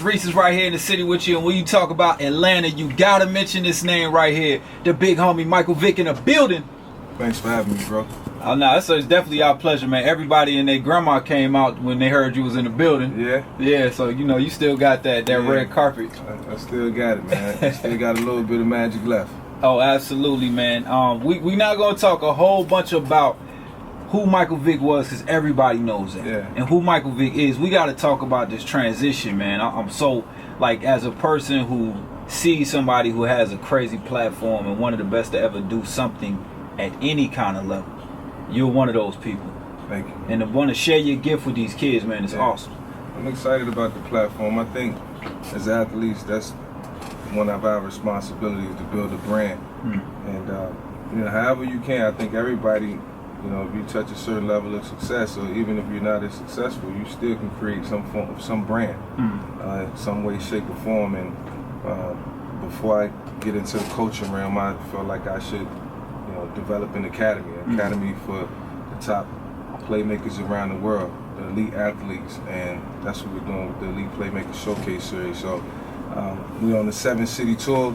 Reec is right here in the city with you, and when you talk about Atlanta, you gotta mention this name right here. The big homie Michael Vick in the building. Thanks for having me, bro. Oh no, it's definitely our pleasure, man. Everybody and their grandma came out when they heard you was in the building. Yeah? Yeah, so you know, you still got that red carpet. I still got it, man. I still got a little bit of magic left. Oh, absolutely, man. We not gonna talk a whole bunch about who Michael Vick was, because everybody knows that. Yeah. And who Michael Vick is. We got to talk about this transition, man. I'm so, like, as a person who sees somebody who has a crazy platform and one of the best to ever do something at any kind of level, you're one of those people. Thank you. And to want to share your gift with these kids, man, it's awesome. I'm excited about the platform. I think as athletes, that's one of our responsibilities, to build a brand. And, you know, however you can, I think everybody, you know, if you touch a certain level of success, or even if you're not as successful, you still can create some form of some brand, some way, shape, or form. And before I get into the coaching realm, I felt like I should, you know, develop an academy for the top playmakers around the world, the elite athletes, and that's what we're doing with the Elite Playmaker Showcase Series. So we're on the 7-city tour.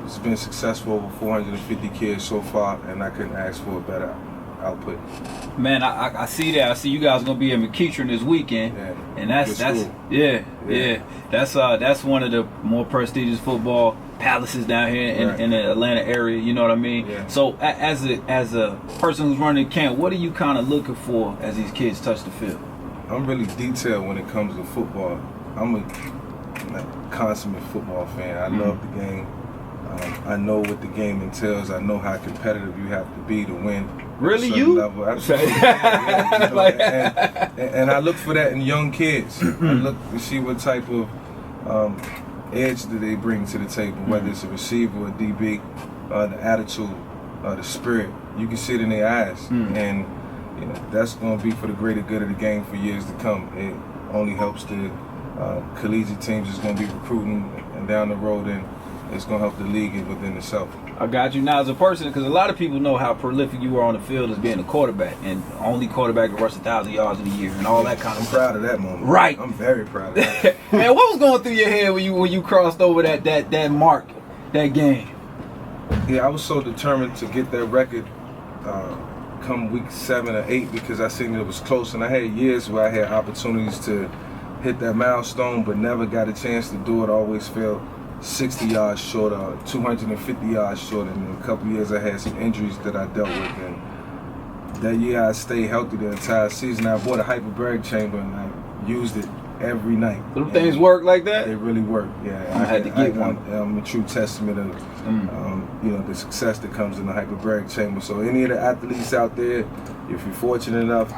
It's been successful, over 450 kids so far, and I couldn't ask for a better output. Man, I see that. I see you guys are gonna be in McEachern this weekend, and that's that's one of the more prestigious football palaces down here in the Atlanta area. You know what I mean? Yeah. So as a person who's running the camp, what are you kind of looking for as these kids touch the field? I'm really detailed when it comes to football. I'm a consummate football fan. I love the game. I know what the game entails. I know how competitive you have to be to win. Really, you? Level. Absolutely. You know, and I look for that in young kids. I look to see what type of edge do they bring to the table, whether it's a receiver or a DB, the attitude, the spirit. You can see it in their eyes, and you know that's going to be for the greater good of the game for years to come. It only helps the collegiate teams is going to be recruiting and down the road, and it's going to help the league within itself. I got you. Now, as a person, because a lot of people know how prolific you are on the field as being a quarterback, and only quarterback to rush 1,000 yards in a year and all that kind of stuff. I'm proud of that moment. Right. I'm very proud of that. Man, what was going through your head when you crossed over that mark, that game? Yeah, I was so determined to get that record come week 7 or 8 because I seen it was close, and I had years where I had opportunities to hit that milestone but never got a chance to do it. I always felt 60 yards short or 250 yards short, and in a couple years I had some injuries that I dealt with, and that year I stayed healthy the entire season. I bought a hyperbaric chamber and I used it every night. Them things work like that? They really work, yeah. I had to get one. I'm a true testament of you know, the success that comes in the hyperbaric chamber. So any of the athletes out there, if you're fortunate enough,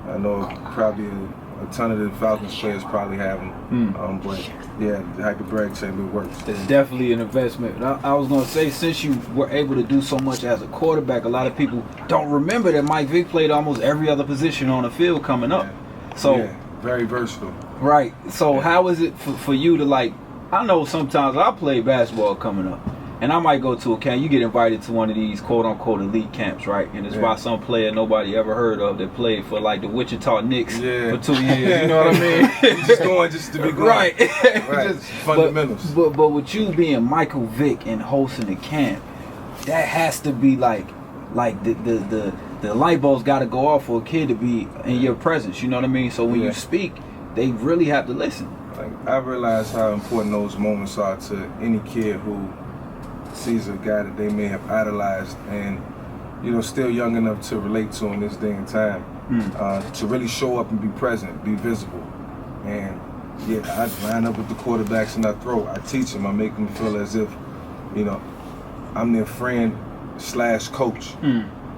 I know probably a ton of the Falcons players probably have them, but yeah, the hyperbaric chamber works. It's definitely an investment. I was going to say, since you were able to do so much as a quarterback, a lot of people don't remember that Mike Vick played almost every other position on the field coming up. So yeah, very versatile. Right. So how is it for you to, like, I know sometimes I play basketball coming up, and I might go to a camp. You get invited to one of these quote-unquote elite camps, right? And it's by some player nobody ever heard of that played for, like, the Wichita Knicks for 2 years. You know what I mean? Just going just to be going. Right. Just fundamentals. But with you being Michael Vick and hosting the camp, that has to be like the light bulb's got to go off for a kid to be in your presence. You know what I mean? So when you speak, they really have to listen. Like, I realize how important those moments are to any kid who sees a guy that they may have idolized and, you know, still young enough to relate to in this day and time, to really show up and be present, be visible. And yeah, I line up with the quarterbacks and I teach them, I make them feel as if, you know, I'm their friend / coach,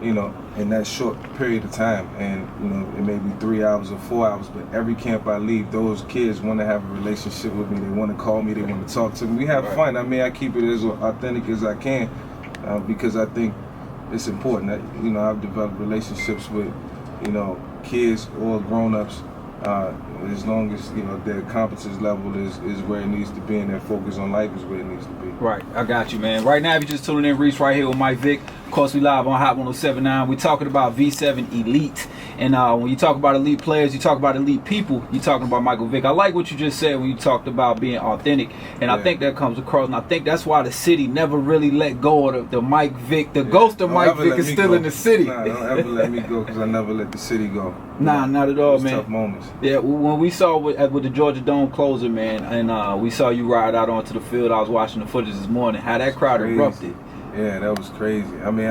you know, in that short period of time. And, you know, it may be 3 hours or 4 hours, but every camp I leave, those kids want to have a relationship with me. They want to call me, they want to talk to me. We have fun. I mean, I keep it as authentic as I can because I think it's important that, you know, I've developed relationships with, you know, kids or grown-ups as long as, you know, their competence level is where it needs to be and their focus on life is where it needs to be. Right, I got you, man. Right now, if you're just tuning in, Reec right here with Mike Vick. course, we live on Hot 107.9. We're talking about V7 Elite. And when you talk about elite players, you talk about elite people, you're talking about Michael Vick. I like what you just said when you talked about being authentic. And I think that comes across. And I think that's why the city never really let go of the Mike Vick. The ghost of Mike Vick is still in the city. Nah, don't ever let me go, because I never let the city go. Nah, not at all, man. Tough moments. Yeah, when we saw with the Georgia Dome closing, man, and we saw you ride out onto the field, I was watching the footage this morning, how that crowd erupted. Yeah, that was crazy. I mean,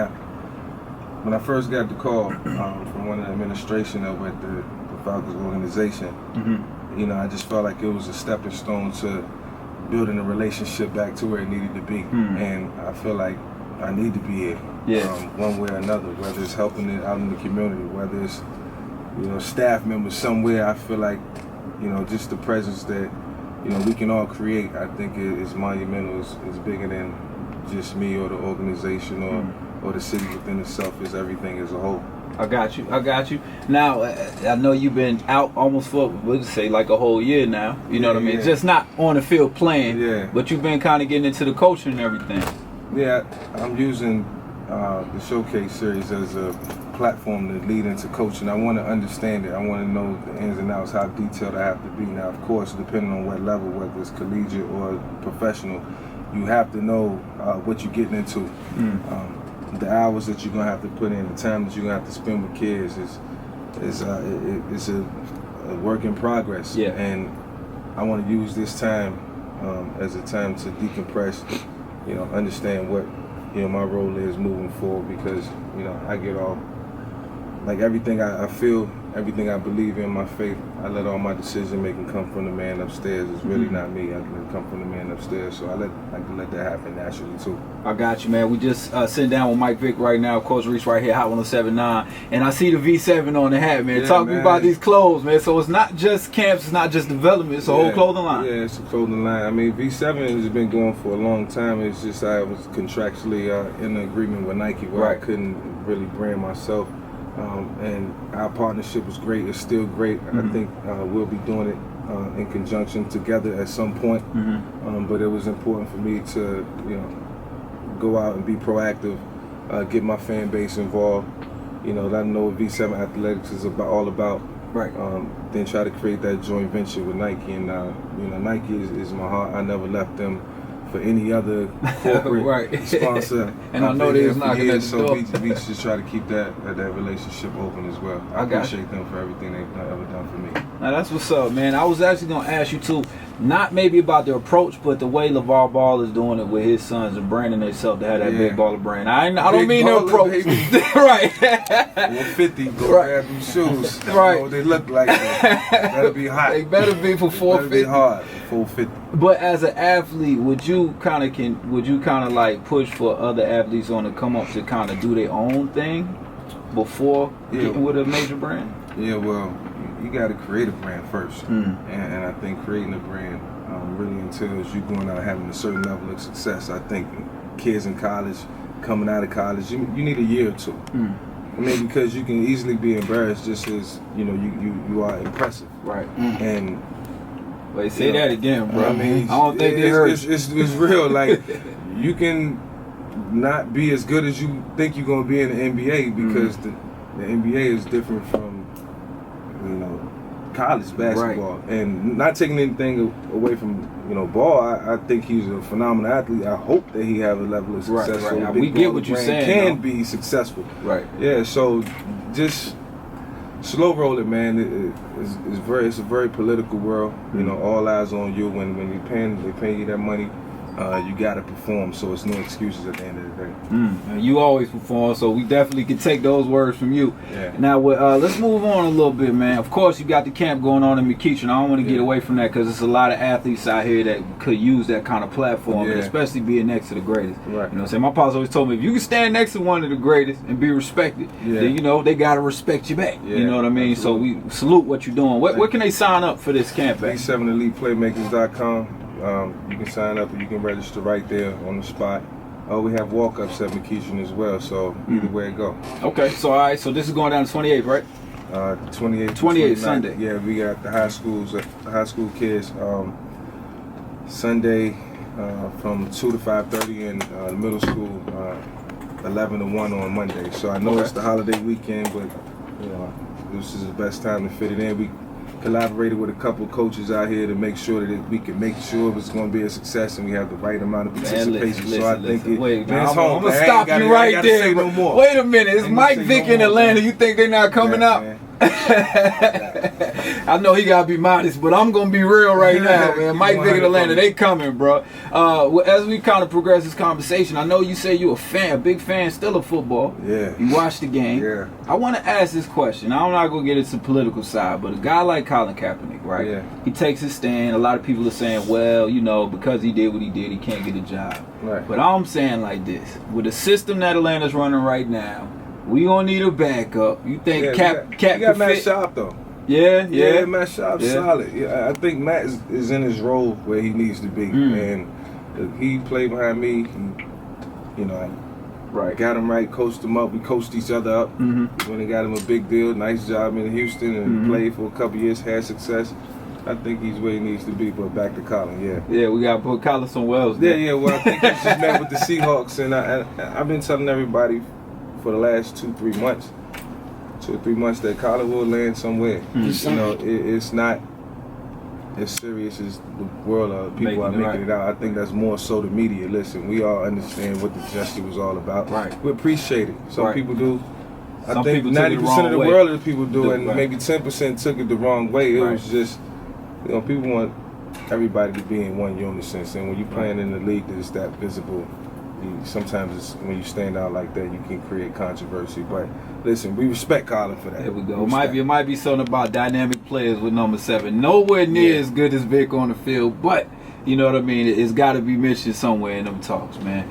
when I first got the call from one of the administration over at the Falcons organization, you know, I just felt like it was a stepping stone to building a relationship back to where it needed to be. And I feel like I need to be here, one way or another, whether it's helping it out in the community, whether it's, you know, staff members somewhere. I feel like, you know, just the presence that, you know, we can all create, I think is monumental. It's bigger than just me or the organization or the city within itself. Is everything as a whole. I got you. Now, I know you've been out almost for, we'll say, like a whole year now. You know what I mean? Yeah. Just not on the field playing, but you've been kind of getting into the coaching and everything. Yeah, I'm using the Showcase series as a platform to lead into coaching. I want to understand it. I want to know the ins and outs, how detailed I have to be. Now, of course, depending on what level, whether it's collegiate or professional, you have to know what you're getting into. The hours that you're gonna have to put in, the time that you're gonna have to spend with kids is a work in progress. Yeah. And I want to use this time as a time to decompress. You know, understand what, you know, my role is moving forward, because, you know, I get all, like, everything I feel, everything I believe in, my faith, I let all my decision making come from the man upstairs. It's really not me. I let it come from the man upstairs. So I can let that happen naturally too. I got you, man. We just sitting down with Mike Vick right now. Coach Reec right here, Hot 107.9, and I see the V7 on the hat, man. Talk to me about these clothes, man. So it's not just camps, it's not just development, it's a whole clothing line. Yeah, it's a clothing line. I mean, V7 has been going for a long time. It's just I was contractually in an agreement with Nike where I couldn't really brand myself. And our partnership is great. It's still great. I think we'll be doing it in conjunction together at some point. But it was important for me to, you know, go out and be proactive, get my fan base involved. You know, let them know what V7 Athletics is all about. Right. Then try to create that joint venture with Nike. And you know, Nike is my heart. I never left them for any other corporate sponsor. And I know they're not going to. So we just try to keep that relationship open as well. I appreciate them for everything they've ever done for me. Now that's what's up, man. I was actually going to ask you too, not maybe about the approach, but the way LeVar Ball is doing it with his sons and branding themselves to have that big baller brand. I don't mean the approach. Right. 150, go grab them shoes. Right. You know, they look like that. Better be hot. They better be for 450. Better be hard. 450. But as an athlete, would you kind of like push for other athletes on to come up to kind of do their own thing before getting with a major brand? Yeah, well, you got to create a brand first, and I think creating a brand really entails you going out having a certain level of success. I think kids in college, coming out of college, you need a year or two. I mean, because you can easily be embarrassed just as, you know, you are impressive. Right. And wait, say that again, bro. I mean, I don't think they heard. It's real. Like, you can not be as good as you think you're gonna be in the NBA, because the NBA is different from, you know, college basketball. Right. And not taking anything away from, you know, Ball. I think he's a phenomenal athlete. I hope that he have a level of success. Right. So we get what you're saying. Can be successful. Right. Yeah. So just slow roll it, man. It's a very political world. You know, all eyes on you. When they pay you that money, you gotta perform. So it's no excuses at the end of the day. You always perform, so we definitely can take those words from you. Yeah. Now, let's move on a little bit, man. Of course, you got the camp going on in McEachern. I don't want to get away from that, because there's a lot of athletes out here that could use that kind of platform, and especially being next to the greatest. Right. You know what I'm saying? My pops always told me, if you can stand next to one of the greatest and be respected, then, you know, they gotta respect you back. You know what I mean? Absolutely. So we salute what you're doing. Where can they sign up for this camp at? V7ElitePlaymakers.com. You can sign up, or you can register right there on the spot. We have walk-ups at McEachern as well, so either way it go. Okay, so all right, so this is going down to 28th, right? 28th Sunday. Yeah, we got the high school kids. Sunday from 2 to 5:30, and the middle school 11 to 1 on Monday. So I know it's the holiday weekend, but this is the best time to fit it in. We collaborated with a couple of coaches out here to make sure that we can make sure it's going to be a success and we have the right amount of participation. Listen, so I think wait, man, I'm going to stop you right there. No more. Wait a minute. It's Mike Vick in Atlanta. You think they're not coming out? I know he gotta be modest, but I'm gonna be real right now, man. Mike Vick in Atlanta, they coming, bro. As we kind of progress this conversation, I know you say you a big fan still of football. Yeah. You watch the game. Yeah. I want to ask this question. I'm not gonna get into the political side, but a guy like Colin Kaepernick, right? Yeah. He takes his stand. A lot of people are saying, well, because he did what he did, he can't get a job. Right. But I'm saying like this: with the system that Atlanta's running right now, we gonna need a backup. You think Cap you got Matt fit? Schaub though? Yeah. Matt Schaub's solid. Yeah, I think Matt is in his role where he needs to be, and he played behind me. I got him right, coached him up. We coached each other up. When he got him a big deal, nice job in Houston, and played for a couple years, had success. I think he's where he needs to be, but back to Colin, Yeah, we got to put Colin somewhere else. Yeah, well, I think he just met with the Seahawks, and I've been telling everybody for the last 2 or 3 months that Colin will land somewhere. It's not as serious as the world of people are making it out. I think that's more so the media. Listen, we all understand what the gesture was all about. Right. We appreciate it. Some people do. I think people took it the 90% wrong of the way. world of the people do, and maybe 10% took it the wrong way. It was just, people want everybody to be in one unison. And when you're playing in the league that is that visible, sometimes when you stand out like that, you can create controversy. But listen, we respect Colin for that. There we go. It might be something about dynamic players with number 7. Nowhere near as good as Vick on the field, but you know what I mean? It's got to be mentioned somewhere in them talks, man.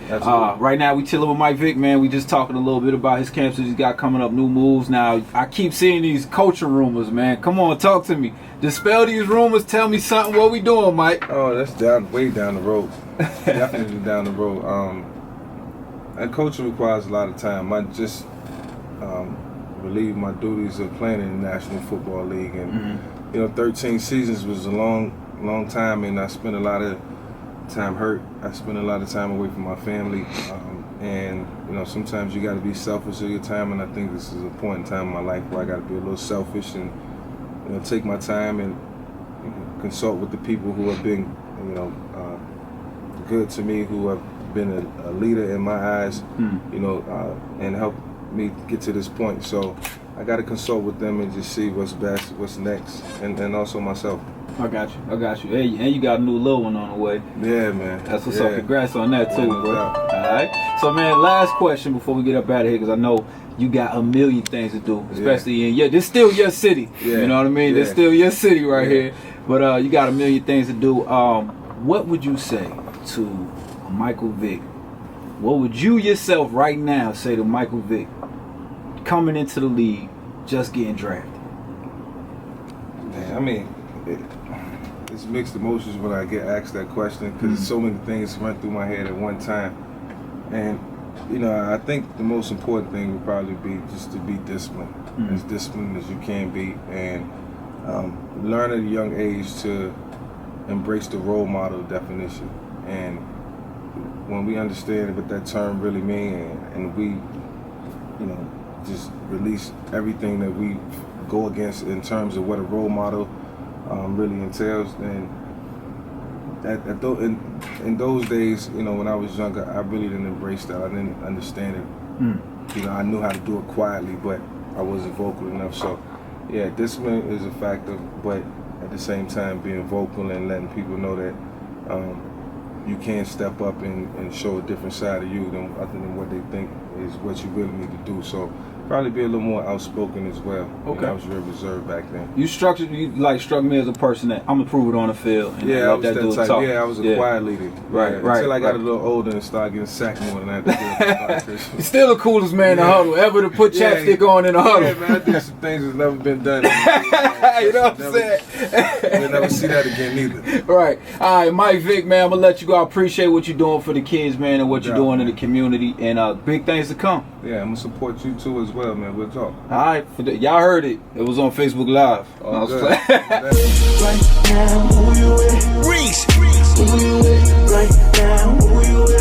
Right now, we chilling with Mike Vick, man. We just talking a little bit about his camps that he's got coming up, new moves. Now, I keep seeing these coaching rumors, man. Come on, talk to me. Dispel these rumors. Tell me something. What we doing, Mike? Oh, that's way down the road. Definitely down the road. And coaching requires a lot of time. I just relieved my duties of playing in the National Football League, and 13 seasons was a long time, and I spent a lot of time hurt. I spent a lot of time away from my family, and sometimes you got to be selfish of your time, and I think this is a point in time in my life where I got to be a little selfish and take my time and consult with the people who have been good to me, who have been a leader in my eyes, and help me get to this point. So I got to consult with them and just see what's best, what's next, and also myself. I got you. Hey, and you got a new little one on the way. Yeah, man. That's what's up. Congrats on that too, bro. All right. So, man, last question before we get up out of here, because I know you got a million things to do, especially in this still your city. Yeah. You know what I mean? This still your city right here. But you got a million things to do. What would you say to Michael Vick? What would you yourself right now say to Michael Vick coming into the league, just getting drafted? Man, I mean, it's mixed emotions when I get asked that question, because so many things run through my head at one time. And I think the most important thing would probably be just to be disciplined, as disciplined as you can be, and learn at a young age to embrace the role model definition. And when we understand what that term really means, and we, just release everything that we go against in terms of what a role model really entails, then in those days, when I was younger, I really didn't embrace that. I didn't understand it. I knew how to do it quietly, but I wasn't vocal enough. So, discipline is a factor, but at the same time, being vocal and letting people know that you can step up and show a different side of you than what they think is what you really need to do. So probably be a little more outspoken as well. Okay. I was real reserved back then. You struck me as a person that I'm gonna prove it on the field. And I was that type. Talk. I was a quiet leader. Right. Until I got a little older and started getting sacked more than I had to do. You're still the coolest man in the huddle ever to put chapstick on in the huddle. Yeah, man, I did some things that's never been done. You know what I'm saying? We'll never see that again either. Right. All right, Mike Vick, man, I'm gonna let you go. I appreciate what you're doing for the kids, man, and what you're doing in the community, and big things to come. Yeah, I'm gonna support you too as well, man. We'll talk. All right, y'all heard it. It was on Facebook Live. Oh, good. Right now, who you with? Reec. Who you with? Right now, who you with?